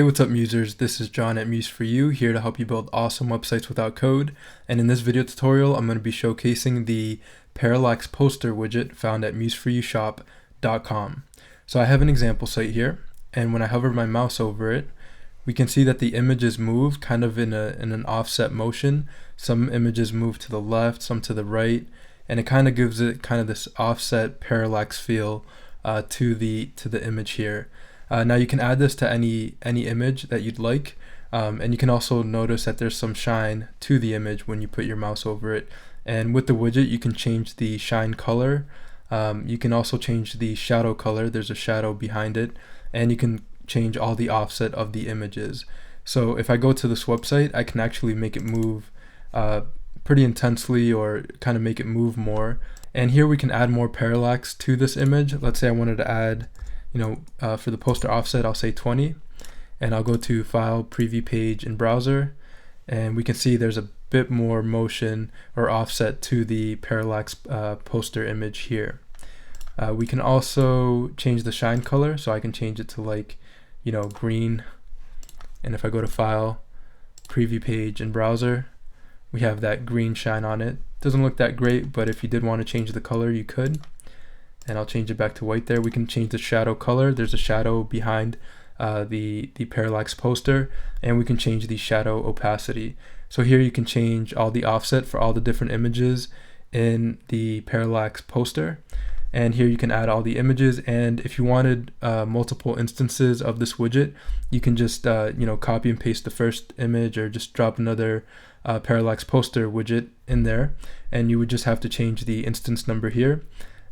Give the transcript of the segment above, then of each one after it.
Hey, what's up musers? This is John at Muse for You, here to help you build awesome websites without code. And in this video tutorial, I'm going to be showcasing the Parallax poster widget found at museforyoushop.com. So I have an example site here, and when I hover my mouse over it, we can see that the images move kind of in an offset motion. Some images move to the left, some to the right, and it kind of gives it kind of this offset parallax feel to the image here. Now you can add this to any image that you'd like, and you can also notice that there's some shine to the image when you put your mouse over it. And with the widget, you can change the shine color. You can also change the shadow color. There's a shadow behind it, and you can change all the offset of the images. So if I go to this website, I can actually make it move pretty intensely, or kind of make it move more. And here we can add more parallax to this image. Let's say I wanted to add, for the poster offset, I'll say 20, and I'll go to File, Preview Page in Browser, and we can see there's a bit more motion or offset to the parallax poster image here. We can also change the shine color, so I can change it to green, and if I go to File, Preview Page in Browser, we have that green shine on it. Doesn't look that great, but if you did want to change the color, you could. And I'll change it back to white there. We can change the shadow color. There's a shadow behind the parallax poster, and we can change the shadow opacity. So here you can change all the offset for all the different images in the parallax poster. And here you can add all the images, and if you wanted multiple instances of this widget, you can just copy and paste the first image, or just drop another parallax poster widget in there, and you would just have to change the instance number here,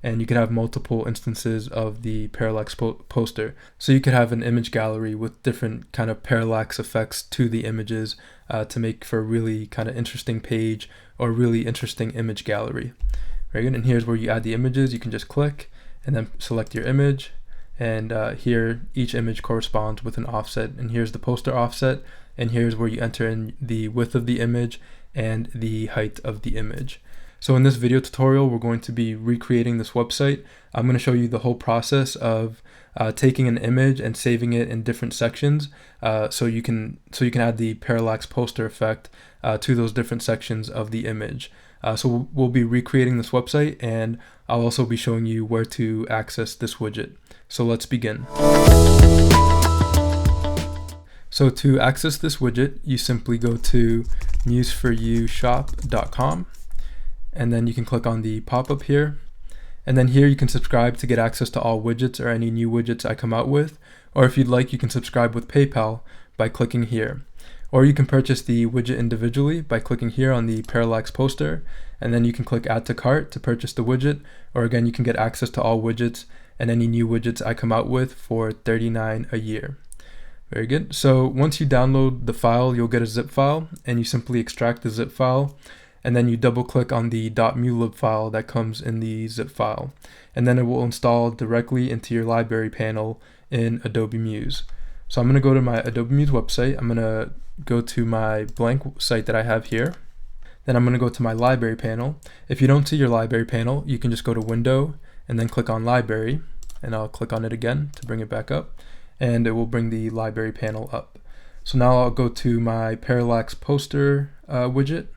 and you could have multiple instances of the parallax poster. So you could have an image gallery with different kind of parallax effects to the images to make for a really kind of interesting page or really interesting image gallery. Very good. And here's where you add the images. You can just click and then select your image, and here each image corresponds with an offset, and here's the poster offset, and here's where you enter in the width of the image and the height of the image. So in this video tutorial, we're going to be recreating this website. I'm going to show you the whole process of taking an image and saving it in different sections, so you can add the parallax poster effect to those different sections of the image. So we'll be recreating this website, and I'll also be showing you where to access this widget. So let's begin. So to access this widget, you simply go to museforyoushop.com, and then you can click on the pop-up here. And then here you can subscribe to get access to all widgets or any new widgets I come out with. Or if you'd like, you can subscribe with PayPal by clicking here. Or you can purchase the widget individually by clicking here on the parallax poster, and then you can click add to cart to purchase the widget. Or again, you can get access to all widgets and any new widgets I come out with for $39 a year. Very good. So once you download the file, you'll get a zip file, and you simply extract the zip file, and then you double click on the .mulib file that comes in the zip file, and then it will install directly into your library panel in Adobe Muse. So I'm going to go to my Adobe Muse website. I'm going to go to my blank site that I have here. Then I'm going to go to my library panel. If you don't see your library panel, you can just go to Window and then click on Library, and I'll click on it again to bring it back up, and it will bring the library panel up. So now I'll go to my parallax poster widget,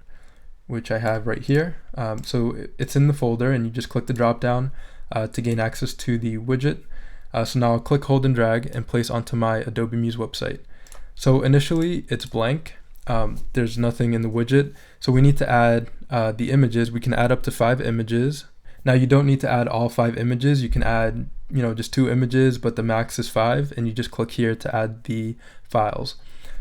which I have right here. So it's in the folder, and you just click the drop down to gain access to the widget. So now I'll click, hold, and drag and place onto my Adobe Muse website. So initially it's blank. There's nothing in the widget. So we need to add the images. We can add up to 5 images. Now you don't need to add all 5 images. You can add just 2 images, but the max is 5, and you just click here to add the files.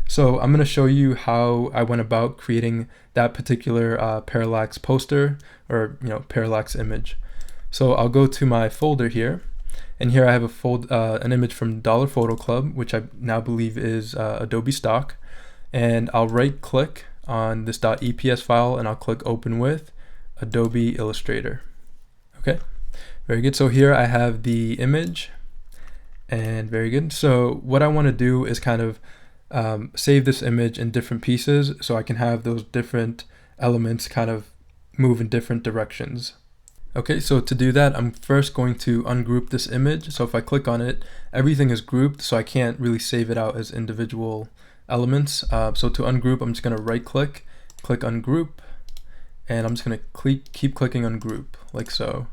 So I'm going to show you how I went about creating that particular parallax poster, or parallax image. So I'll go to my folder here, and here I have an image from Dollar Photo Club, which I now believe is Adobe stock, and I'll right click on this .eps file, and I'll click open with Adobe Illustrator. Okay, very good. So here I have the image, and very good. So what I want to do is kind of save this image in different pieces, so I can have those different elements kind of move in different directions. Okay, so to do that, I'm first going to ungroup this image. So if I click on it, everything is grouped, so I can't really save it out as individual elements. So to ungroup, I'm just going to right click, click ungroup, and I'm just going to keep clicking ungroup, like so.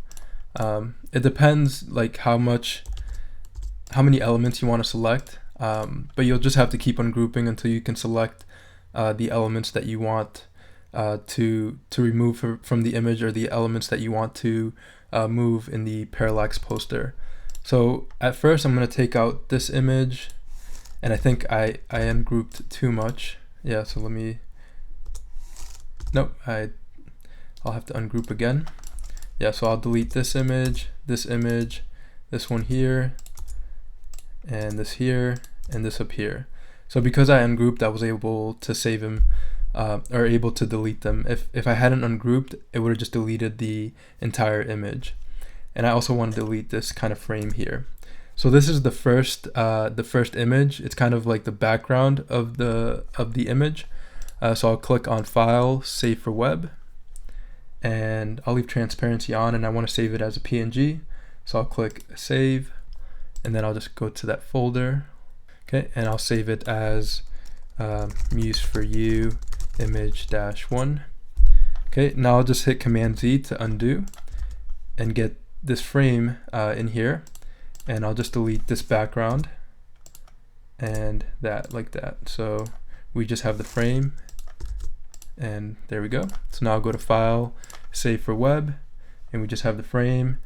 It depends like how many elements you want to select, but you'll just have to keep ungrouping until you can select the elements that you want to remove from the image, or the elements that you want to move in the Parallax poster. So at first I'm going to take out this image, and I think I ungrouped too much. Yeah, so let me, nope, I'll have to ungroup again. Yeah, so I'll delete this image, this one here, and this here, and this up here. So because I ungrouped, I was able to save them, or able to delete them. If I hadn't ungrouped, it would have just deleted the entire image. And I also want to delete this kind of frame here. So this is the first image. It's kind of like the background of the image. So I'll click on File, Save for Web, and I'll leave transparency on, and I want to save it as a PNG. So I'll click Save, and then I'll just go to that folder. Okay, and I'll save it as Muse for You image-1. Okay, now I'll just hit Command Z to undo and get this frame in here, and I'll just delete this background and that, like that. So we just have the frame, and there we go. So now I'll go to File, Save for Web, and we just have the frame,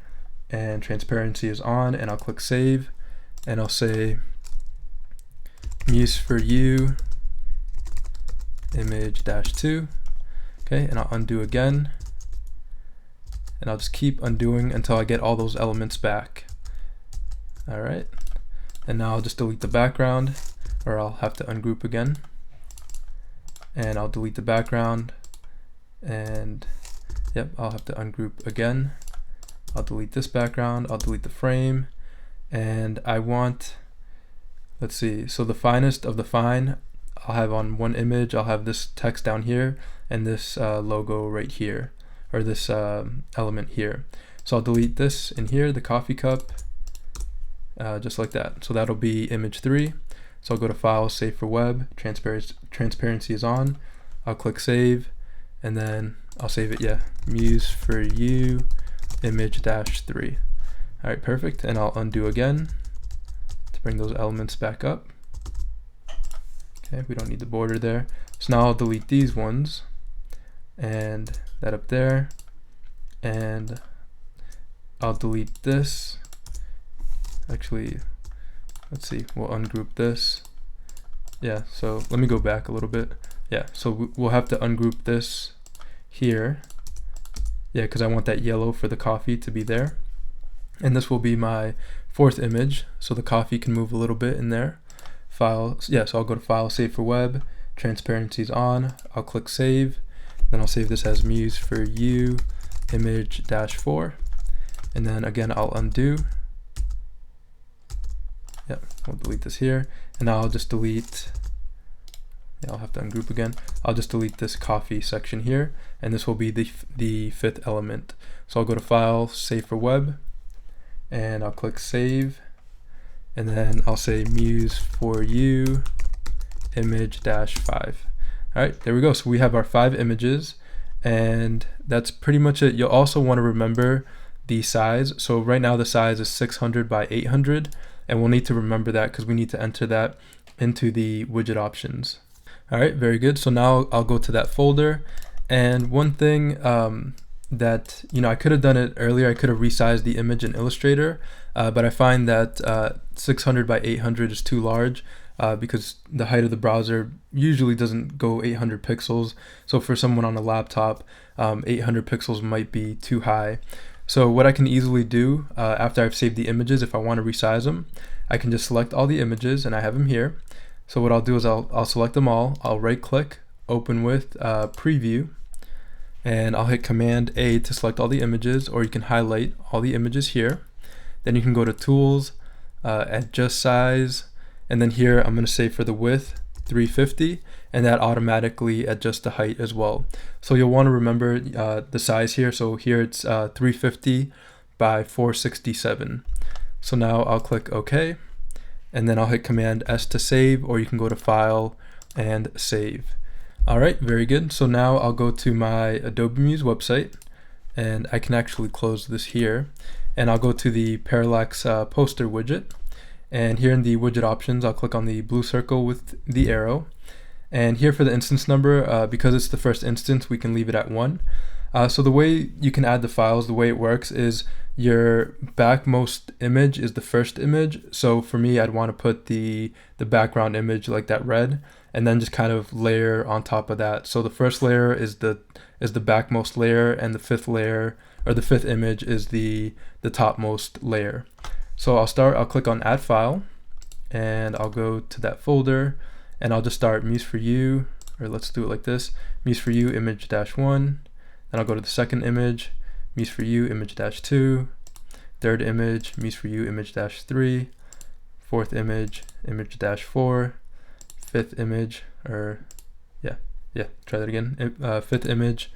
and transparency is on, and I'll click Save, and I'll say Muse for You image-2. Okay, and I'll undo again, and I'll just keep undoing until I get all those elements back. All right, and now I'll just delete the background, or I'll have to ungroup again, and I'll delete the background, and yep, I'll have to ungroup again. I'll delete this background, I'll delete the frame, and I want, let's see, so the finest of the fine, I'll have on one image, I'll have this text down here, and this logo right here, or this element here. So I'll delete this in here, the coffee cup, just like that. So that'll be image 3. So I'll go to File, Save for Web, transparency is on, I'll click Save, and then I'll save it, yeah, Muse for You image-3. All right, perfect, and I'll undo again to bring those elements back up. Okay, we don't need the border there. So now I'll delete these ones, and that up there, and I'll delete this. Actually, let's see, we'll ungroup this. Yeah, so let me go back a little bit. Yeah, so we'll have to ungroup this here. Yeah, because I want that yellow for the coffee to be there. And this will be my 4th image, so the coffee can move a little bit in there. File, yeah, so I'll go to File, Save for Web, transparency is on, I'll click Save, then I'll save this as Muse for You image-4, and then again I'll undo. Yep, we'll delete this here, and now I'll just delete, yeah, I'll have to ungroup again. I'll just delete this coffee section here, and this will be the 5th element. So I'll go to File, Save for Web, and I'll click Save, and then I'll say Muse for You image-5. All right, there we go. So we have our 5 images, and that's pretty much it. You'll also want to remember the size. So right now the size is 600 by 800, and we'll need to remember that because we need to enter that into the widget options. All right, very good. So now I'll go to that folder, and one thing that, you know, I could have done it earlier, I could have resized the image in Illustrator, but I find that 600 by 800 is too large because the height of the browser usually doesn't go 800 pixels. So for someone on a laptop, 800 pixels might be too high. So what I can easily do after I've saved the images, if I want to resize them, I can just select all the images, and I have them here. So what I'll do is I'll select them all, I'll right click, open with preview, and I'll hit Command A to select all the images, or you can highlight all the images here. Then you can go to Tools, Adjust Size, and then here I'm going to say for the width, 350, and that automatically adjusts the height as well. So you'll want to remember the size here. So here it's 350 by 467. So now I'll click OK, and then I'll hit Command S to save, or you can go to File and Save. All right, very good. So now I'll go to my Adobe Muse website, and I can actually close this here, and I'll go to the Parallax poster widget. And here in the widget options, I'll click on the blue circle with the arrow. And here for the instance number, because it's the first instance, we can leave it at 1. So the way you can add the files, the way it works is your backmost image is the first image. So for me, I'd want to put the background image like that red, and then just kind of layer on top of that. So the first layer is the backmost layer, and the fifth layer, or the fifth image, is the topmost layer. So I'll click on Add File, and I'll go to that folder, and I'll just start Muse for You, or let's do it like this, Muse for You image -1. Then I'll go to the second image, Muse for You image -2, third image, Muse for You image -3, fourth image, image -4, fifth image, try that again, fifth image,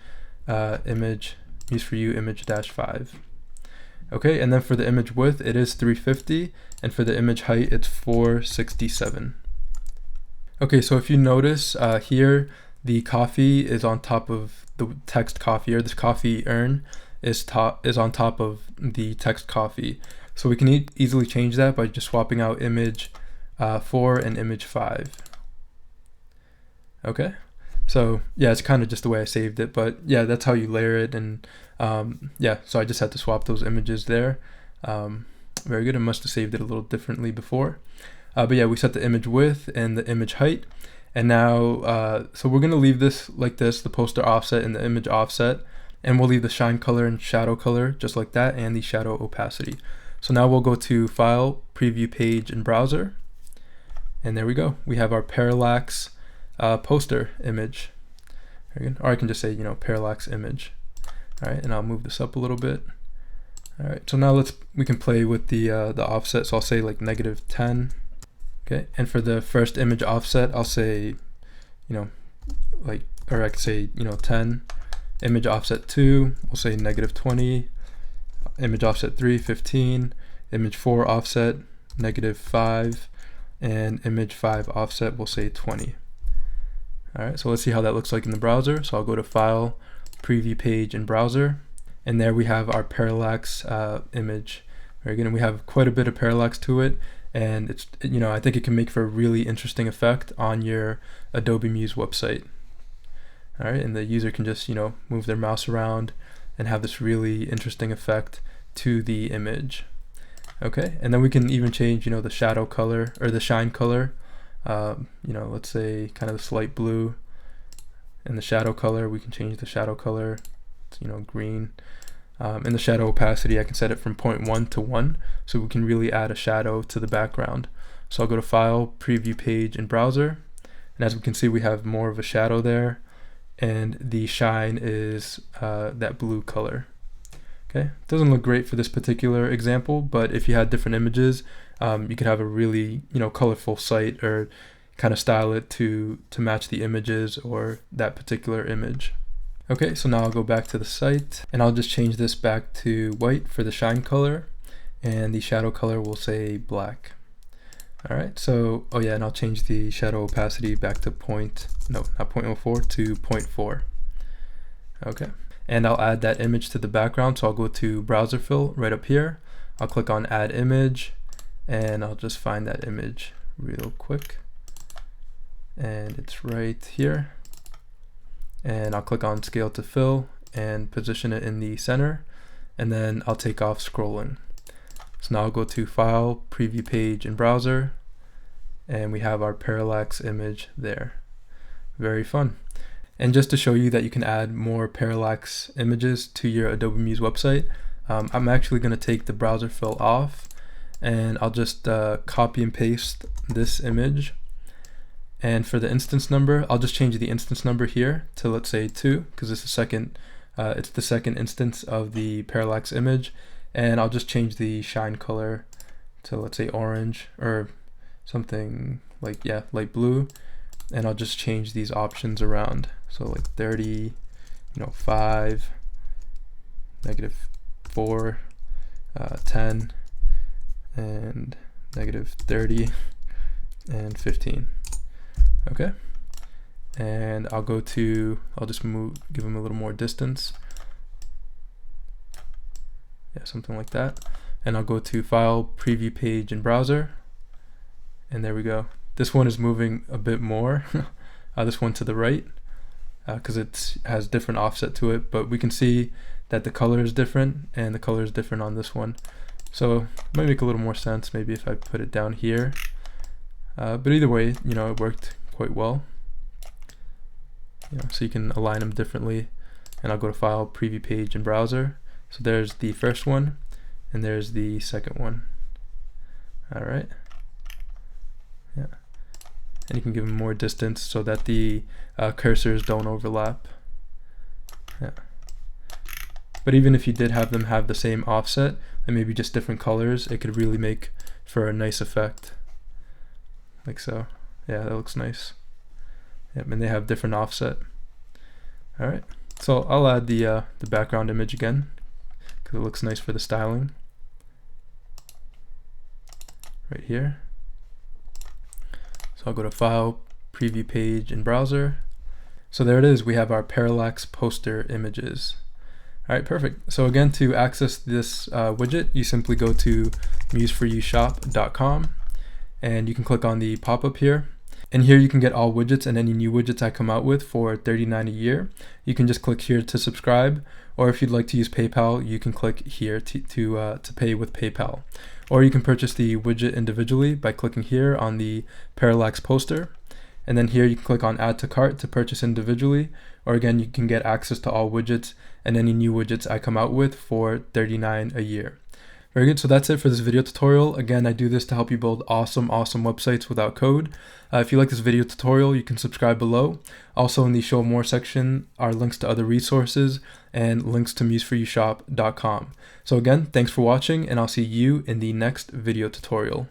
Muse for You image -5. Okay, and then for the image width, it is 350, and for the image height, it's 467. Okay, so if you notice here, the coffee is on top of the text coffee, or this coffee urn is on top of the text coffee. So we can easily change that by just swapping out image 4 and image 5. Okay, so yeah, it's kind of just the way I saved it, but yeah, that's how you layer it. And yeah, so I just had to swap those images there. Very good. I must have saved it a little differently before. But yeah, we set the image width and the image height. And now, so we're going to leave this like this, the poster offset and the image offset. And we'll leave the shine color and shadow color just like that, and the shadow opacity. So now we'll go to File, Preview Page in Browser. And there we go. We have our Parallax poster image. Very good. Or I can just say, Parallax image. All right, and I'll move this up a little bit. All right, so now we can play with the offset. So I'll say like -10. Okay, and for the first image offset, I'll say, or I could say, 10. Image offset 2, we'll say -20. Image offset 3, 15. Image 4 offset, -5. And image 5 offset, we'll say 20. All right, so let's see how that looks like in the browser. So I'll go to File, Preview Page in Browser, and there we have our Parallax image. Very good, and we have quite a bit of parallax to it, and it's, I think it can make for a really interesting effect on your Adobe Muse website. All right, and the user can just, move their mouse around and have this really interesting effect to the image. Okay, and then we can even change, the shadow color or the shine color. Let's say kind of this light blue. And the shadow color, we can change the shadow color to, green. And the shadow opacity, I can set it from 0.1 to 1, so we can really add a shadow to the background. So I'll go to File, Preview Page in Browser, and as we can see, we have more of a shadow there, and the shine is that blue color. Okay, it doesn't look great for this particular example, but if you had different images, you could have a really colorful site, or kind of style it to match the images or that particular image. Okay, so now I'll go back to the site, and I'll just change this back to white for the shine color, and the shadow color will say black. All right, so, oh yeah, and I'll change the shadow opacity back to not 0.04 to 0.4. Okay, and I'll add that image to the background. So I'll go to Browser Fill right up here. I'll click on Add Image, and I'll just find that image real quick. And it's right here. And I'll click on Scale to Fill and position it in the center, and then I'll take off scrolling. So now I'll go to File, Preview Page in Browser, and we have our Parallax image there. Very fun. And just to show you that you can add more Parallax images to your Adobe Muse website, I'm actually going to take the browser fill off, and I'll just copy and paste this image. And for the instance number, I'll just change the instance number here to, let's say, 2, because it's the second instance of the Parallax image. And I'll just change the shine color to, let's say, orange, or something like, light blue. and I'll just change these options around. So like 30, 5, -4, 10, and -30, and 15. Okay. And I'll just give them a little more distance. Yeah, something like that. And I'll go to File, Preview Page in Browser. And there we go. This one is moving a bit more. This one to the right, because it has different offset to it, but we can see that the color is different and the color is different on this one. So it might make a little more sense maybe if I put it down here. But either way, it worked quite well. So you can align them differently. And I'll go to File, Preview Page in Browser. So there's the first one, and there's the second one. All right. Yeah. And you can give them more distance so that the cursors don't overlap. Yeah. But even if you did have them have the same offset and maybe just different colors, it could really make for a nice effect. Like so. Yeah, that looks nice. Yep, and they have different offset. All right. So I'll add the background image again because it looks nice for the styling. Right here. So I'll go to File, Preview Page in Browser. So there it is. We have our Parallax poster images. All right, perfect. So again, to access this widget, you simply go to museforyoushop.com and you can click on the pop-up here. And here you can get all widgets and any new widgets I come out with for $39 a year. You can just click here to subscribe, or if you'd like to use PayPal, you can click here to pay with PayPal. Or you can purchase the widget individually by clicking here on the Parallax poster. And then here you can click on Add to Cart to purchase individually, or again, you can get access to all widgets and any new widgets I come out with for $39 a year. Very good, so that's it for this video tutorial. Again, I do this to help you build awesome websites without code. If you like this video tutorial, you can subscribe below. Also in the Show More section are links to other resources and links to museforyoushop.com. So again, thanks for watching, and I'll see you in the next video tutorial.